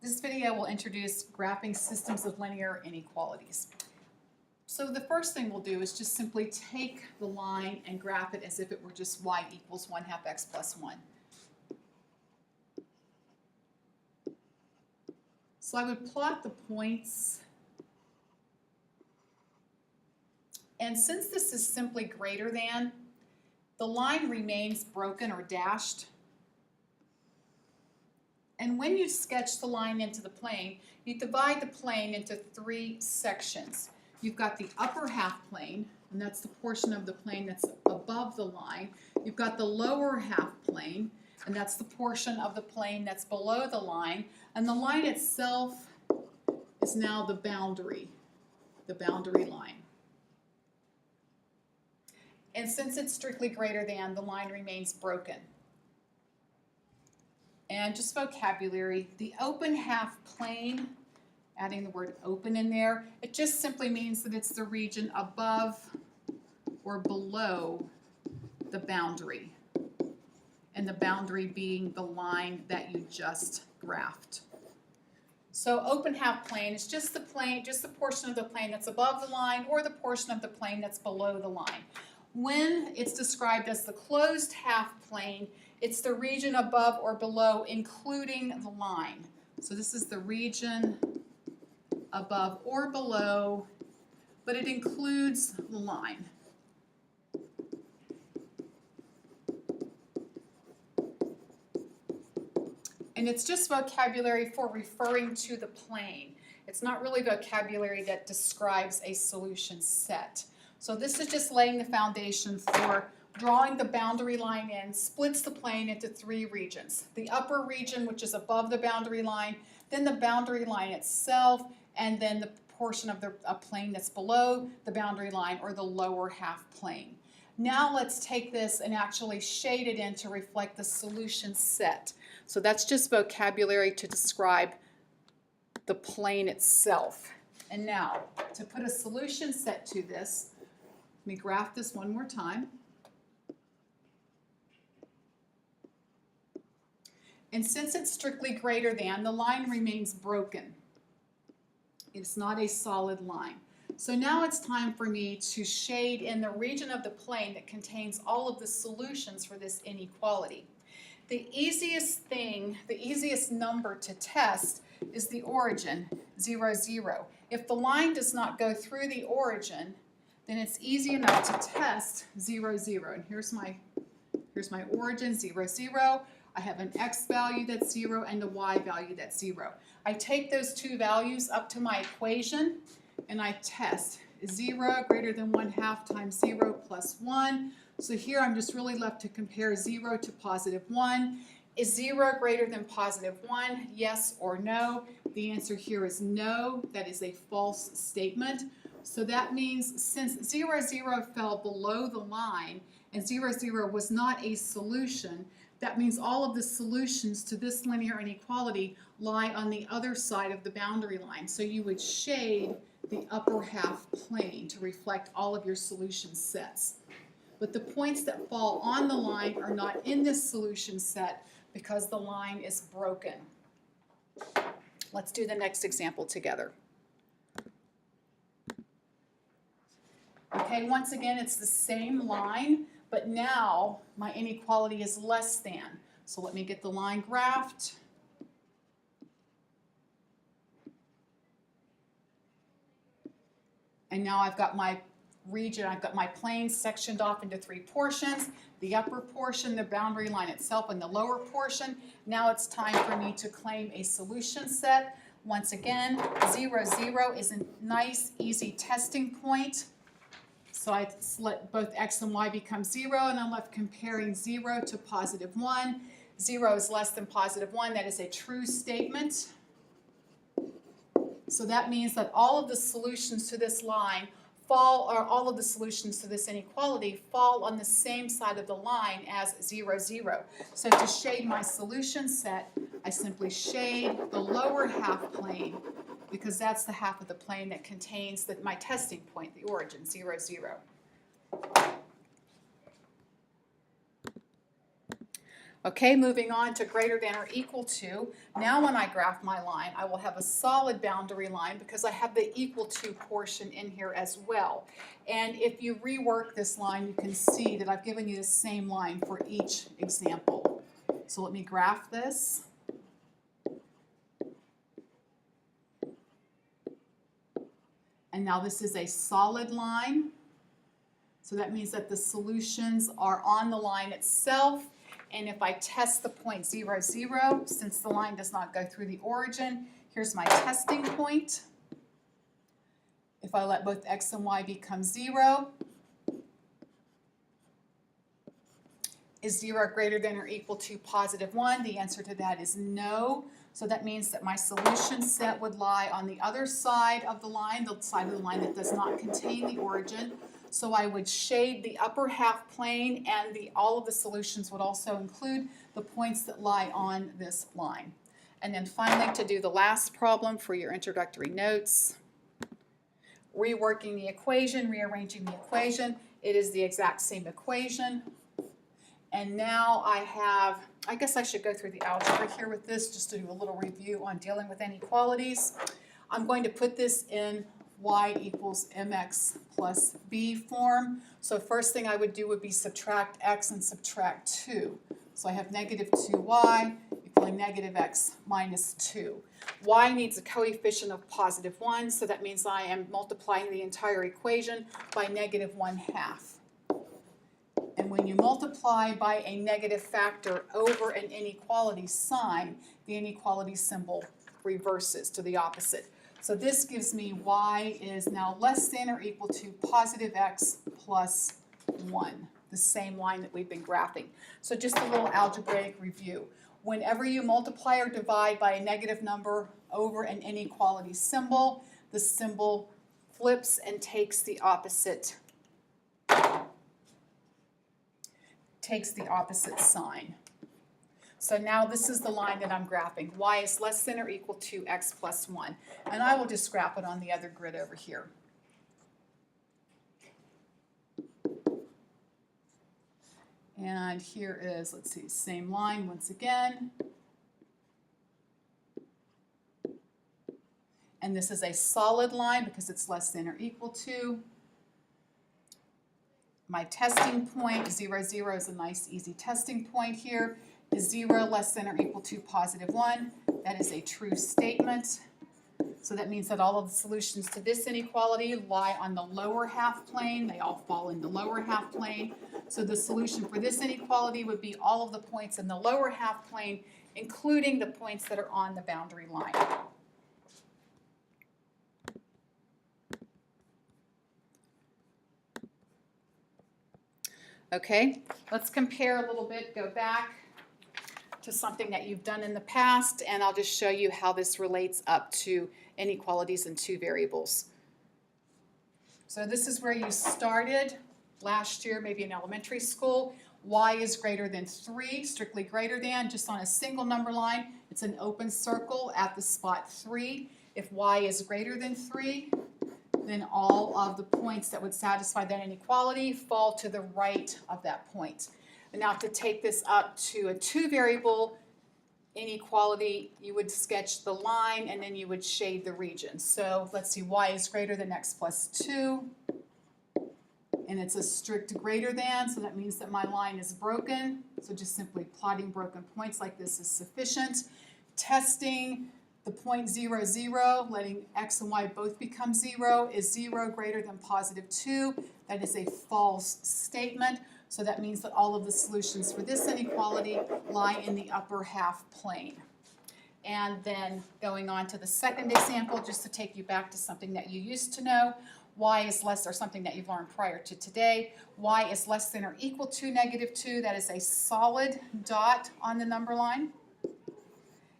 This video will introduce graphing systems of linear inequalities. So the first thing we'll do is just simply take the line and graph it as if it were just y equals 1/2 x plus 1. So I would plot the points, and since this is simply greater than, the line remains broken or dashed. And when you sketch the line into the plane, you divide the plane into 3 sections. You've got the upper half plane, and that's the portion of the plane that's above the line. You've got the lower half plane, and that's the portion of the plane that's below the line. And the line itself is now the boundary line. And since it's strictly greater than, the line remains broken. And just vocabulary, the open half plane, adding the word open in there, it just simply means that it's the region above or below the boundary, and the boundary being the line that you just graphed. So open half plane is just the portion of the plane that's above the line or the portion of the plane that's below the line. When it's described as the closed half plane, it's the region above or below, including the line. So this is the region above or below, but it includes the line. And it's just vocabulary for referring to the plane. It's not really vocabulary that describes a solution set. So this is just laying the foundation for drawing the boundary line in, splits the plane into 3 regions. The upper region, which is above the boundary line, then the boundary line itself, and then the portion of the plane that's below the boundary line, or the lower half plane. Now let's take this and actually shade it in to reflect the solution set. So that's just vocabulary to describe the plane itself. And now, to put a solution set to this, let me graph this one more time. And since it's strictly greater than, the line remains broken. It's not a solid line. So now it's time for me to shade in the region of the plane that contains all of the solutions for this inequality. The easiest number to test is the origin, 0, 0. If the line does not go through the origin, then it's easy enough to test 0, 0. And here's my origin, 0, 0. I have an x value that's 0 and a y value that's 0. I take those 2 values up to my equation and I test 0 greater than 1/2 times 0 plus 1. So here I'm just really left to compare 0 to positive 1. Is 0 greater than positive 1? Yes or no? The answer here is no. That is a false statement. So that means since 0, 0 fell below the line and 0, 0 was not a solution, that means all of the solutions to this linear inequality lie on the other side of the boundary line. So you would shade the upper half plane to reflect all of your solution sets. But the points that fall on the line are not in this solution set because the line is broken. Let's do the next example together. Okay, once again, it's the same line, but now my inequality is less than. So let me get the line graphed. And now I've got my region, I've got my plane sectioned off into 3 portions. The upper portion, the boundary line itself, and the lower portion. Now it's time for me to claim a solution set. Once again, 0, 0 is a nice, easy testing point. So I let both x and y become 0, and I'm left comparing 0 to positive 1. 0 is less than positive 1. That is a true statement. So that means that all of the solutions to this line all of the solutions to this inequality fall on the same side of the line as 0, 0. So to shade my solution set, I simply shade the lower half plane because that's the half of the plane that contains my testing point, the origin, 0, 0. Okay, moving on to greater than or equal to. Now when I graph my line, I will have a solid boundary line because I have the equal to portion in here as well. And if you rework this line, you can see that I've given you the same line for each example. So let me graph this. And now this is a solid line. So that means that the solutions are on the line itself. And if I test the point 0, 0, since the line does not go through the origin, here's my testing point. If I let both x and y become 0, is 0 greater than or equal to positive 1? The answer to that is no. So that means that my solution set would lie on the other side of the line that does not contain the origin. So I would shade the upper half plane, and all of the solutions would also include the points that lie on this line. And then finally, to do the last problem for your introductory notes, reworking the equation, rearranging the equation. It is the exact same equation. And now I guess I should go through the algebra here with this just to do a little review on dealing with inequalities. I'm going to put this in y equals mx plus b form. So first thing I would do would be subtract x and subtract 2. So I have negative 2y equaling negative x minus 2. Y needs a coefficient of positive 1, so that means I am multiplying the entire equation by negative 1/2. And when you multiply by a negative factor over an inequality sign, the inequality symbol reverses to the opposite. So this gives me y is now less than or equal to positive x plus 1, the same line that we've been graphing. So just a little algebraic review. Whenever you multiply or divide by a negative number over an inequality symbol, the symbol flips and takes the opposite sign. So now this is the line that I'm graphing. Y is less than or equal to x plus 1. And I will just graph it on the other grid over here. And here is, let's see, same line once again. And this is a solid line because it's less than or equal to. My testing point, 0, 0 is a nice easy testing point here. Is 0 less than or equal to positive 1? That is a true statement. So that means that all of the solutions to this inequality lie on the lower half plane. They all fall in the lower half plane. So the solution for this inequality would be all of the points in the lower half plane, including the points that are on the boundary line. Okay, let's compare a little bit, go back to something that you've done in the past, and I'll just show you how this relates up to inequalities in two variables. So this is where you started last year, maybe in elementary school. Y is greater than 3, strictly greater than, just on a single number line. It's an open circle at the spot 3. If y is greater than 3, then all of the points that would satisfy that inequality fall to the right of that point. And now to take this up to a two-variable inequality, you would sketch the line and then you would shade the region. So let's see, y is greater than x plus 2. And it's a strict greater than, so that means that my line is broken. So just simply plotting broken points like this is sufficient. Testing the point 0, 0, letting x and y both become 0. Is 0 greater than positive 2? That is a false statement. So that means that all of the solutions for this inequality lie in the upper half plane. And then going on to the second example, just to take you back to something that you used to know, y is less, or something that you've learned prior to today, y is less than or equal to negative 2. That is a solid dot on the number line.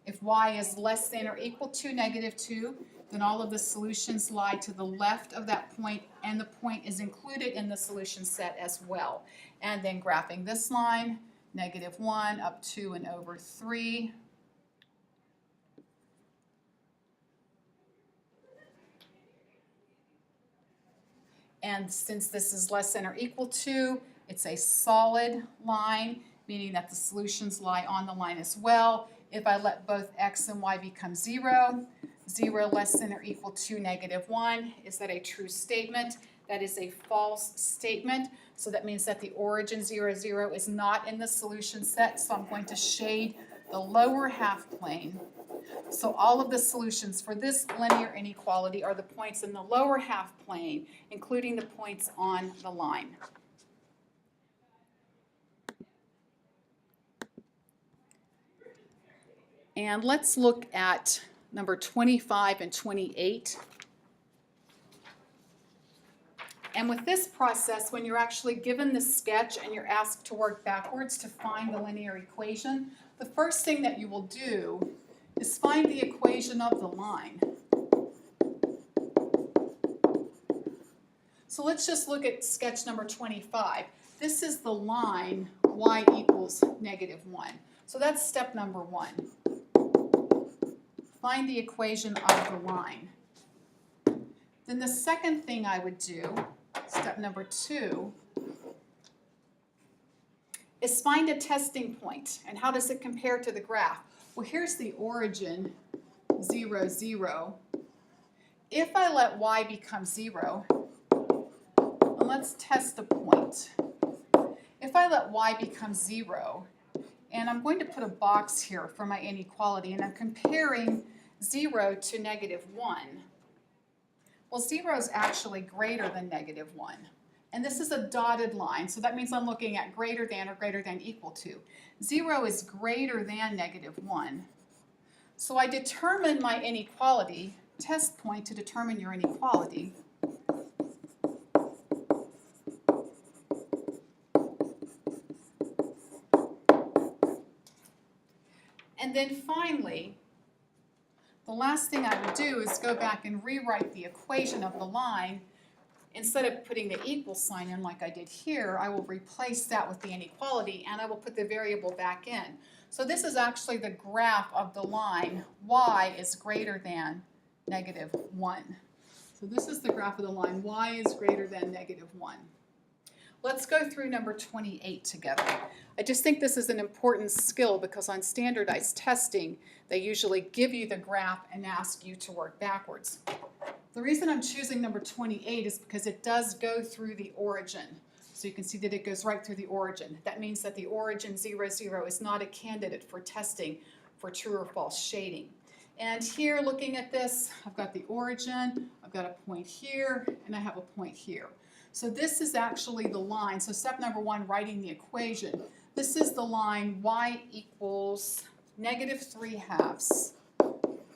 If y is less than or equal to negative 2, then all of the solutions lie to the left of that point, and the point is included in the solution set as well. And then graphing this line, negative 1 up 2 and over 3. And since this is less than or equal to, it's a solid line. meaning that the solutions lie on the line as well. If I let both x and y become 0, 0 less than or equal to -1, is that a true statement? That is a false statement. So that means that the origin 0, 0 is not in the solution set. So I'm going to shade the lower half plane. So all of the solutions for this linear inequality are the points in the lower half plane, including the points on the line. And let's look at number 25 and 28. And with this process, when you're actually given the sketch and you're asked to work backwards to find the linear equation, the first thing that you will do is find the equation of the line. So let's just look at sketch number 25. This is the line y equals -1. So that's step number 1. Find the equation of the line. Then the second thing I would do, step number 2, is find a testing point. And how does it compare to the graph? Well, here's the origin, 0, 0. If I let y become 0, and let's test the point. If I let y become 0, and I'm going to put a box here for my inequality, and I'm comparing 0 to -1. Well, 0 is actually greater than -1. And this is a dotted line, so that means I'm looking at greater than or greater than equal to. 0 is greater than -1. So I determine my inequality, test point to determine your inequality. And then finally, the last thing I would do is go back and rewrite the equation of the line. Instead of putting the equal sign in like I did here, I will replace that with the inequality and I will put the variable back in. So this is actually the graph of the line y is greater than -1. So this is the graph of the line y is greater than -1. Let's go through number 28 together. I just think this is an important skill because on standardized testing, they usually give you the graph and ask you to work backwards. The reason I'm choosing number 28 is because it does go through the origin. So you can see that it goes right through the origin. That means that the origin 0, 0 is not a candidate for testing for true or false shading. And here, looking at this, I've got the origin, I've got a point here, and I have a point here. So this is actually the line. So step number 1, writing the equation. This is the line y equals -3/2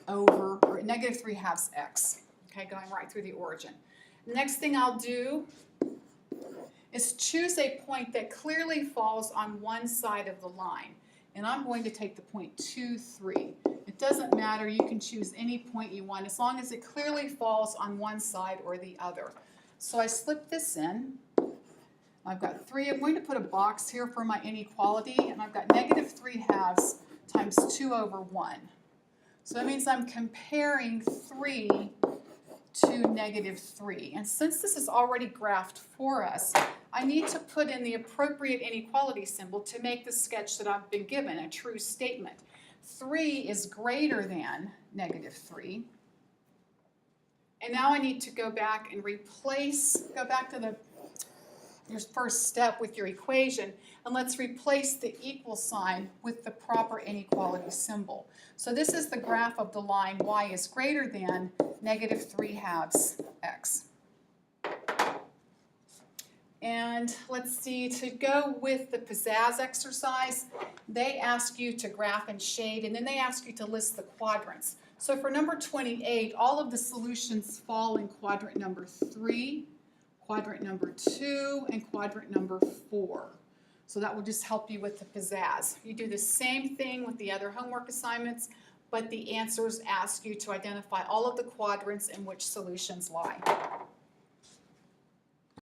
over, or -3/2 x. Okay, going right through the origin. Next thing I'll do is choose a point that clearly falls on one side of the line. And I'm going to take the point 2, 3. It doesn't matter, you can choose any point you want as long as it clearly falls on one side or the other. So I slip this in. I've got 3. I'm going to put a box here for my inequality, and I've got -3/2 times 2 over 1. So that means I'm comparing 3 to -3. And since this is already graphed for us, I need to put in the appropriate inequality symbol to make the sketch that I've been given a true statement. 3 is greater than -3. And now I need to go back and go back to your first step with your equation, and let's replace the equal sign with the proper inequality symbol. So this is the graph of the line y is greater than -3/2 x. And let's see, to go with the pizzazz exercise, they ask you to graph and shade, and then they ask you to list the quadrants. So for number 28, all of the solutions fall in quadrant number 3, quadrant number 2, and quadrant number 4. So that will just help you with the pizzazz. You do the same thing with the other homework assignments, but the answers ask you to identify all of the quadrants in which solutions lie.